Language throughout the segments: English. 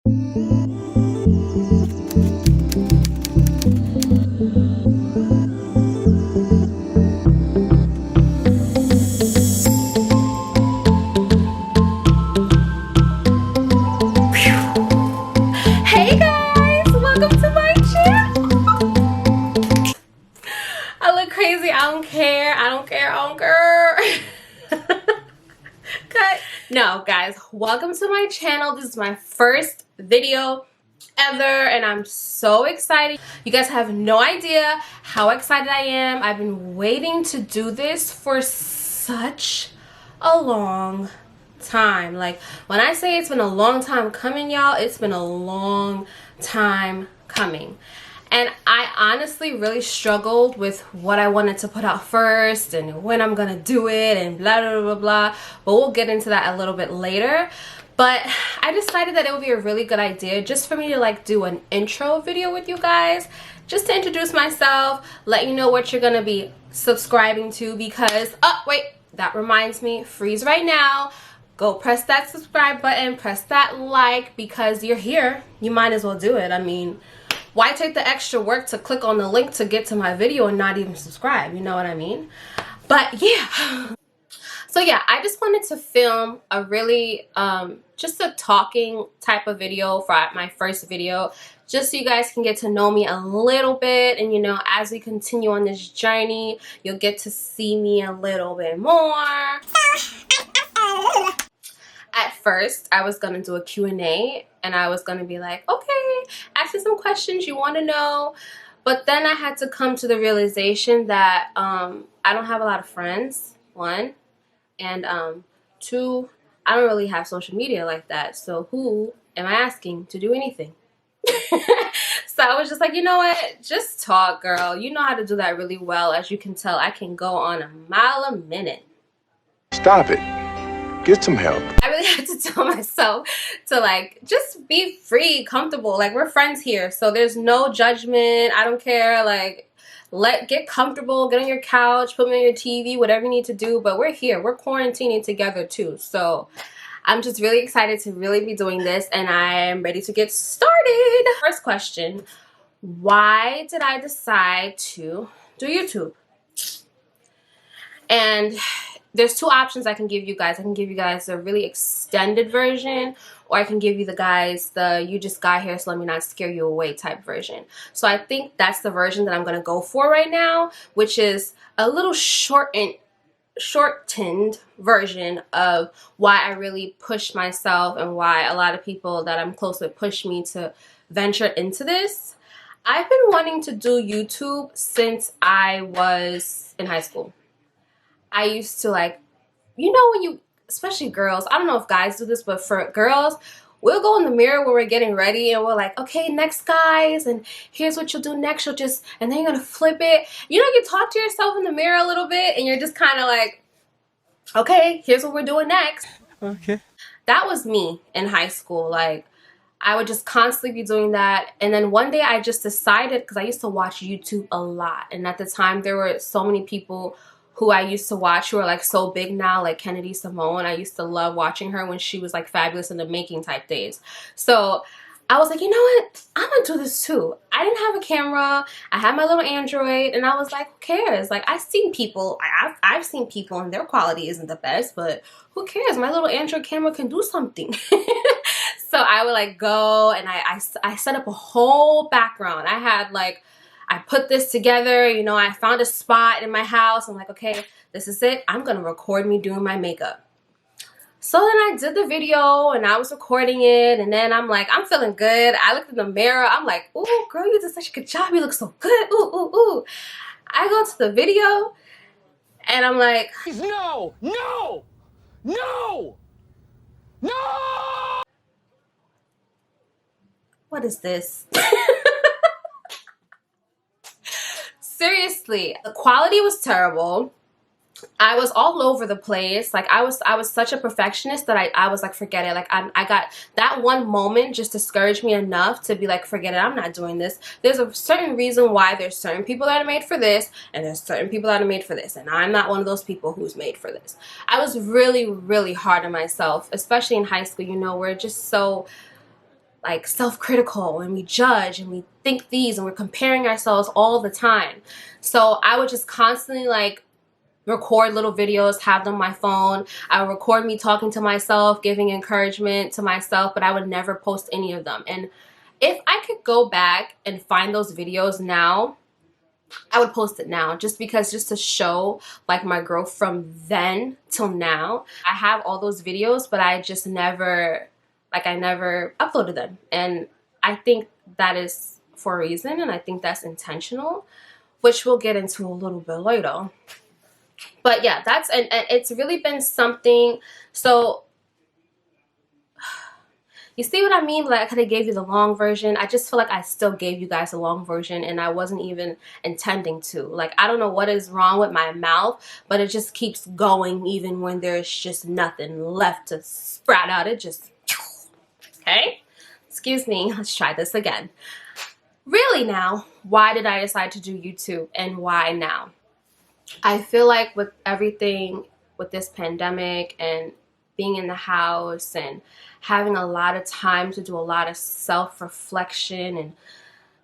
Hey guys, welcome to my channel. I look crazy. I don't care. I don't care. I don't care. Cut. No, guys, welcome to my channel. This is my first video ever and I'm so excited. You guys have no idea how excited I am. I've been waiting to do this for such a long time. Like, when I say it's been a long time coming, y'all, it's been a long time coming. And I honestly really struggled with what I wanted to put out first and when I'm gonna do it and blah blah blah blah, but we'll get into that a little bit later. But I decided that it would be a really good idea just for me to like do an intro video with you guys, just to introduce myself, let you know what you're gonna be subscribing to, because oh wait, that reminds me, freeze right now. Go press that subscribe button, press that like, because you're here. You might as well do it. I mean, why take the extra work to click on the link to get to my video and not even subscribe? You know what I mean? But yeah. So yeah, I just wanted to film a really, just a talking type of video for my first video, just so you guys can get to know me a little bit. And, you know, as we continue on this journey, you'll get to see me a little bit more. At first, I was going to do a Q&A and I was going to be like, okay, ask me some questions you want to know. But then I had to come to the realization that I don't have a lot of friends, one. And two, I don't really have social media like that. So who am I asking to do anything? So I was just like, you know what? Just talk, girl. You know how to do that really well. As you can tell, I can go on a mile a minute. Stop it. Get some help. I really had to tell myself to like just be free, comfortable. Like, we're friends here, so there's no judgment. I don't care. Like, get comfortable, get on your couch, put me on your TV, whatever you need to do. But we're here. We're quarantining together too. So I'm just really excited to really be doing this, and I'm ready to get started. First question: why did I decide to do YouTube? And there's two options I can give you guys. I can give you guys a really extended version, or I can give you the you just got here, so let me not scare you away type version. So I think that's the version that I'm going to go for right now, which is a little shortened version of why I really pushed myself and why a lot of people that I'm close with pushed me to venture into this. I've been wanting to do YouTube since I was in high school. I used to, like, you know, when you, especially girls, I don't know if guys do this, but for girls, we'll go in the mirror when we're getting ready and we're like, okay, next guys, and here's what you'll do next. You'll just, and then you're gonna flip it. You know, you talk to yourself in the mirror a little bit and you're just kind of like, okay, here's what we're doing next. Okay. That was me in high school. Like, I would just constantly be doing that. And then one day I just decided, because I used to watch YouTube a lot. And at the time there were so many people who I used to watch who are like so big now, like Kennedy Simone. I used to love watching her when she was like Fabulous in the Making type days. So I was like, you know what? I'm gonna do this too. I didn't have a camera. I had my little Android, and I was like, who cares? Like, I've seen people and their quality isn't the best, but who cares? My little Android camera can do something. So I would like go and I set up a whole background. I put this together, you know, I found a spot in my house. I'm like, okay, this is it. I'm going to record me doing my makeup. So then I did the video and I was recording it. And then I'm like, I'm feeling good. I looked in the mirror. I'm like, ooh, girl, you did such a good job. You look so good. Ooh, ooh, ooh. I go to the video and I'm like, no, no, no, no. What is this? Seriously, the quality was terrible. I was all over the place. Like, I was such a perfectionist that I was like, forget it. Like, I got that one moment just discouraged me enough to be like, forget it, I'm not doing this. There's a certain reason why there's certain people that are made for this, and there's certain people that are made for this, and I'm not one of those people who's made for this. I was really, really hard on myself, especially in high school. You know, we're just so like self-critical, and we judge and we think these, and we're comparing ourselves all the time. So I would just constantly like record little videos, have them on my phone. I would record me talking to myself, giving encouragement to myself, but I would never post any of them. And if I could go back and find those videos now, I would post it now, just to show like my growth from then till now. I have all those videos, but I just never, I never uploaded them. And I think that is for a reason, and I think that's intentional, which we'll get into a little bit later. But yeah, and it's really been something. So you see what I mean? Like, I could have gave you the long version. I just feel like I still gave you guys a long version, and I wasn't even intending to. Like, I don't know what is wrong with my mouth, but it just keeps going even when there's just nothing left to sprout out. It just, okay? Excuse me, let's try this again. Really now, why did I decide to do YouTube, and why now? I feel like with everything, with this pandemic and being in the house and having a lot of time to do a lot of self-reflection and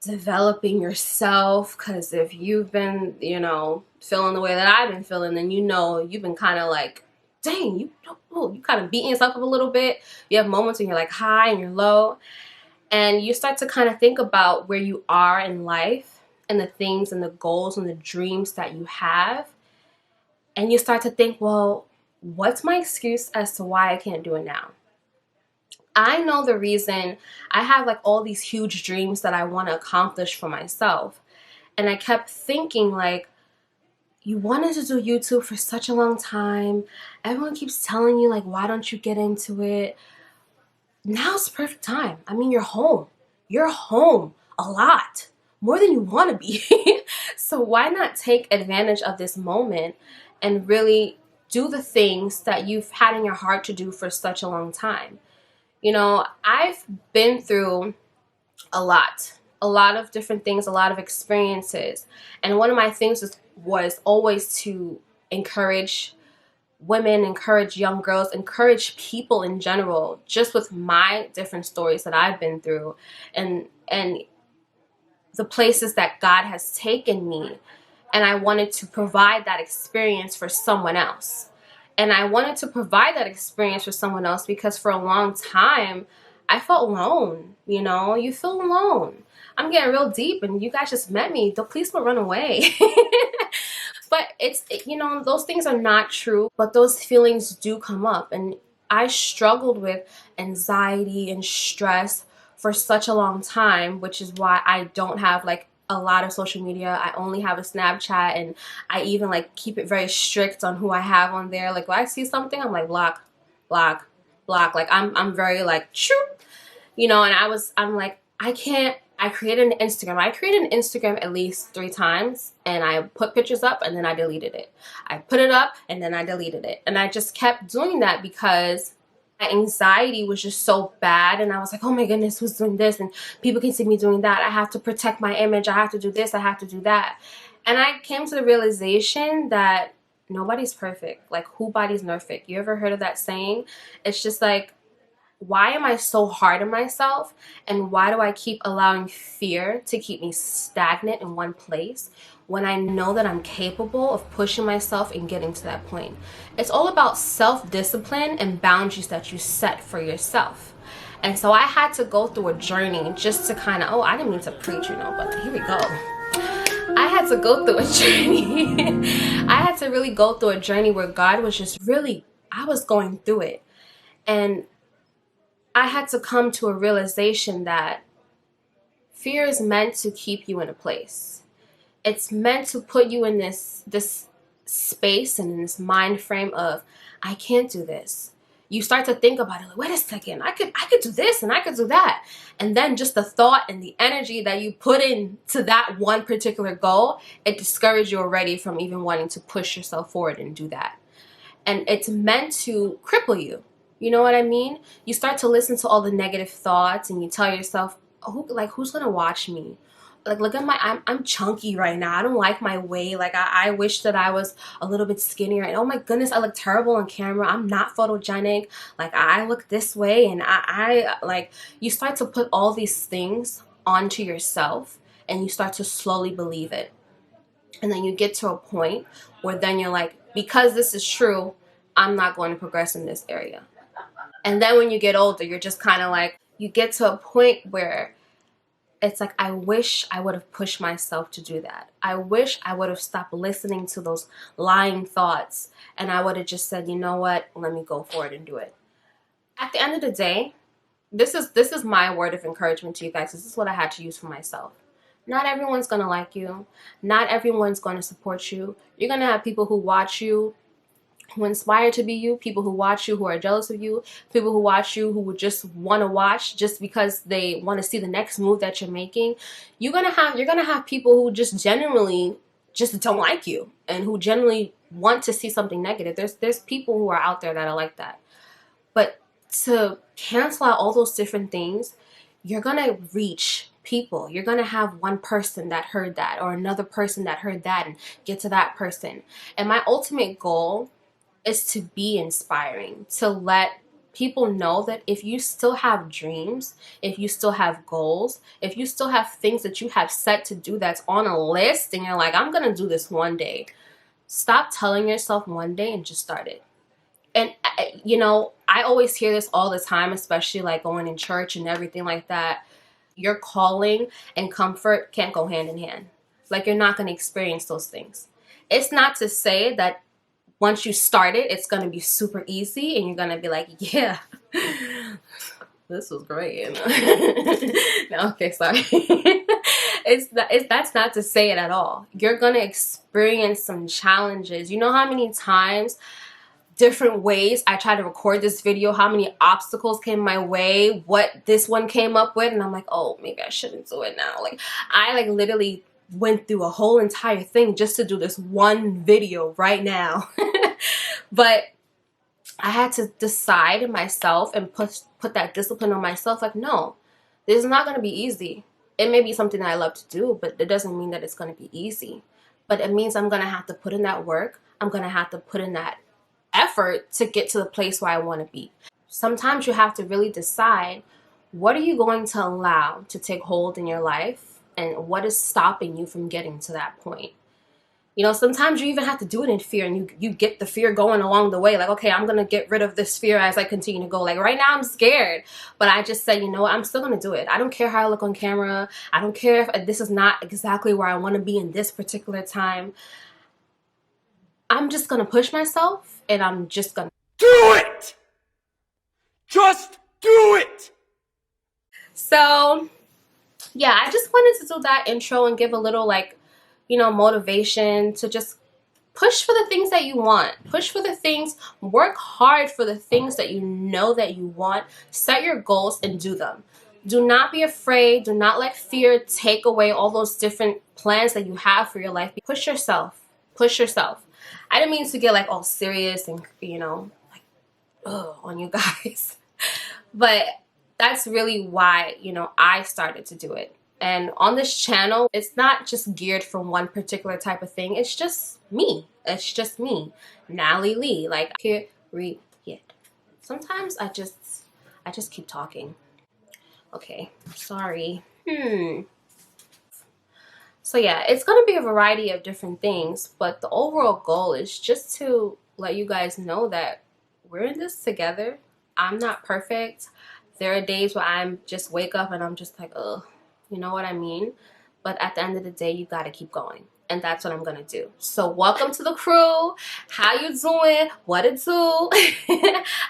developing yourself, because if you've been, feeling the way that I've been feeling, then you've been kind of like, dang, you kind of beating yourself up a little bit. You have moments when you're like high and you're low, and you start to kind of think about where you are in life and the things and the goals and the dreams that you have. And you start to think, well, what's my excuse as to why I can't do it now? I know the reason. I have like all these huge dreams that I want to accomplish for myself. And I kept thinking, like, you wanted to do YouTube for such a long time. Everyone keeps telling you, like, why don't you get into it? Now's the perfect time. I mean, you're home. You're home a lot, more than you want to be. So why not take advantage of this moment and really do the things that you've had in your heart to do for such a long time? I've been through a lot of different things, a lot of experiences. And one of my things was always to encourage women, encourage young girls, encourage people in general, just with my different stories that I've been through and the places that God has taken me. And I wanted to provide that experience for someone else. And I wanted to provide that experience for someone else because for a long time, I felt alone. You feel alone. I'm getting real deep, and you guys just met me. Please don't run away. But those things are not true, but those feelings do come up. And I struggled with anxiety and stress for such a long time, which is why I don't have like a lot of social media. I only have a Snapchat, and I even like keep it very strict on who I have on there. Like when I see something, I'm like block. Like I'm very like shoo, and I'm like, I created an Instagram. I created an Instagram at least 3 times, and I put pictures up and then I deleted it. I put it up and then I deleted it. And I just kept doing that because my anxiety was just so bad, and I was like, oh my goodness, who's doing this? And people can see me doing that. I have to protect my image. I have to do this. I have to do that. And I came to the realization that nobody's perfect. Like, who body's perfect? You ever heard of that saying? It's just like, why am I so hard on myself? And why do I keep allowing fear to keep me stagnant in one place when I know that I'm capable of pushing myself and getting to that point? It's all about self-discipline and boundaries that you set for yourself. And so I had to go through a journey just to kind of, I didn't mean to preach, but here we go. I had to go through a journey. I had to really go through a journey where God was just really, I was going through it. And I had to come to a realization that fear is meant to keep you in a place. It's meant to put you in this space and in this mind frame of, I can't do this. You start to think about it, like, wait a second, I could do this and I could do that. And then just the thought and the energy that you put into that one particular goal, it discourages you already from even wanting to push yourself forward and do that. And it's meant to cripple you. You know what I mean? You start to listen to all the negative thoughts and you tell yourself, who's going to watch me? like, look at I'm chunky right now. I don't like my weight. Like, I wish that I was a little bit skinnier. And oh my goodness, I look terrible on camera. I'm not photogenic. Like, I look this way. And I like, you start to put all these things onto yourself and you start to slowly believe it. And then you get to a point where then you're like, because this is true, I'm not going to progress in this area. And then when you get older, you're just kind of like, you get to a point where it's like, I wish I would have pushed myself to do that. I wish I would have stopped listening to those lying thoughts and I would have just said, you know what, let me go for it and do it. At the end of the day, this is my word of encouragement to you guys. This is what I had to use for myself. Not everyone's going to like you. Not everyone's going to support you. You're going to have people who watch you, who inspire to be you, people who watch you who are jealous of you, people who watch you who would just want to watch just because they want to see the next move that you're making. You're gonna have people who just genuinely just don't like you and who genuinely want to see something negative. There's people who are out there that are like that. But to cancel out all those different things, you're gonna reach people. You're gonna have one person that heard that or another person that heard that and get to that person. And my ultimate goal is to be inspiring, to let people know that if you still have dreams, if you still have goals, if you still have things that you have set to do that's on a list and you're like, I'm gonna do this one day, stop telling yourself one day and just start it. And you know, I always hear this all the time, especially like going in church and everything like that. Your calling and comfort can't go hand in hand. Like, you're not going to experience those things. It's not to say that once you start it, it's going to be super easy and you're going to be like, yeah, this was great. No, okay, sorry. That's not to say it at all. You're going to experience some challenges. You know how many times, different ways I tried to record this video, how many obstacles came my way, what this one came up with, and I'm like, oh, maybe I shouldn't do it now. Like, I like literally went through a whole entire thing just to do this one video right now. But I had to decide myself and put that discipline on myself. Like, no, this is not going to be easy. It may be something that I love to do, but it doesn't mean that it's going to be easy. But it means I'm going to have to put in that work. I'm going to have to put in that effort to get to the place where I want to be. Sometimes you have to really decide, what are you going to allow to take hold in your life and what is stopping you from getting to that point. You know, sometimes you even have to do it in fear and you get the fear going along the way. Like, okay, I'm going to get rid of this fear as I continue to go. Like, right now I'm scared, but I just say, you know what, I'm still going to do it. I don't care how I look on camera. I don't care if this is not exactly where I want to be in this particular time. I'm just going to push myself and I'm just going to Do it! Just do it! So, yeah, I just wanted to do that intro and give a little, like, you know, motivation to just push for the things that you want. Push for the things, work hard for the things that you know that you want. Set your goals and do them. Do not be afraid. Do not let fear take away all those different plans that you have for your life. Push yourself. Push yourself. I didn't mean to get like all serious and, you know, like, on you guys. But that's really why, you know, I started to do it. And on this channel, it's not just geared for one particular type of thing. It's just me. It's just me, Nally Lee. Like, period. Sometimes I just keep talking. Okay, sorry. So yeah, it's going to be a variety of different things, but the overall goal is just to let you guys know that we're in this together. I'm not perfect. There are days where I'm just wake up and I'm just like, ugh, you know what I mean? But at the end of the day, you got to keep going. And that's what I'm going to do. So welcome to the crew. How you doing? What it do?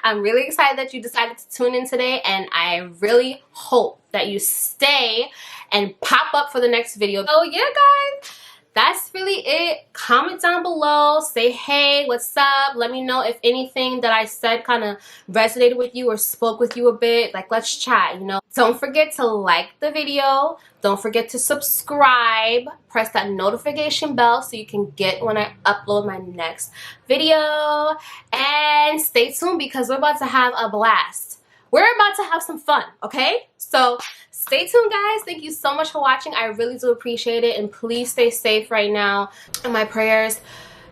I'm really excited that you decided to tune in today. And I really hope that you stay and pop up for the next video. So yeah, guys, that's really it. Comment down below. Say, hey, what's up? Let me know if anything that I said kind of resonated with you or spoke with you a bit. Like, let's chat, you know. Don't forget to like the video. Don't forget to subscribe. Press that notification bell so you can get when I upload my next video. And stay tuned because we're about to have a blast. We're about to have some fun, okay? So stay Stay tuned, guys. Thank you so much for watching. I really do appreciate it, and please stay safe right now. And my prayers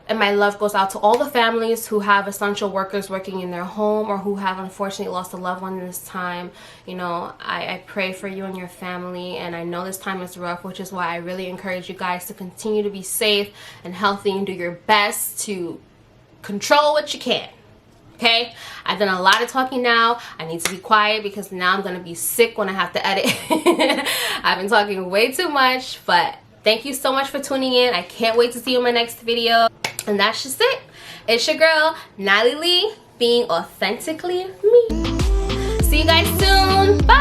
and my love goes out to all the families who have essential workers working in their home or who have unfortunately lost a loved one in this time. You know, I pray for you and your family, and I know this time is rough, which is why I really encourage you guys to continue to be safe and healthy and do your best to control what you can. Okay, I've done a lot of talking now. I need to be quiet because now I'm gonna be sick when I have to edit. I've been talking way too much, but thank you so much for tuning in. I can't wait to see you in my next video. And that's just it. It's your girl, Natalie Lee, being authentically me. See you guys soon. Bye.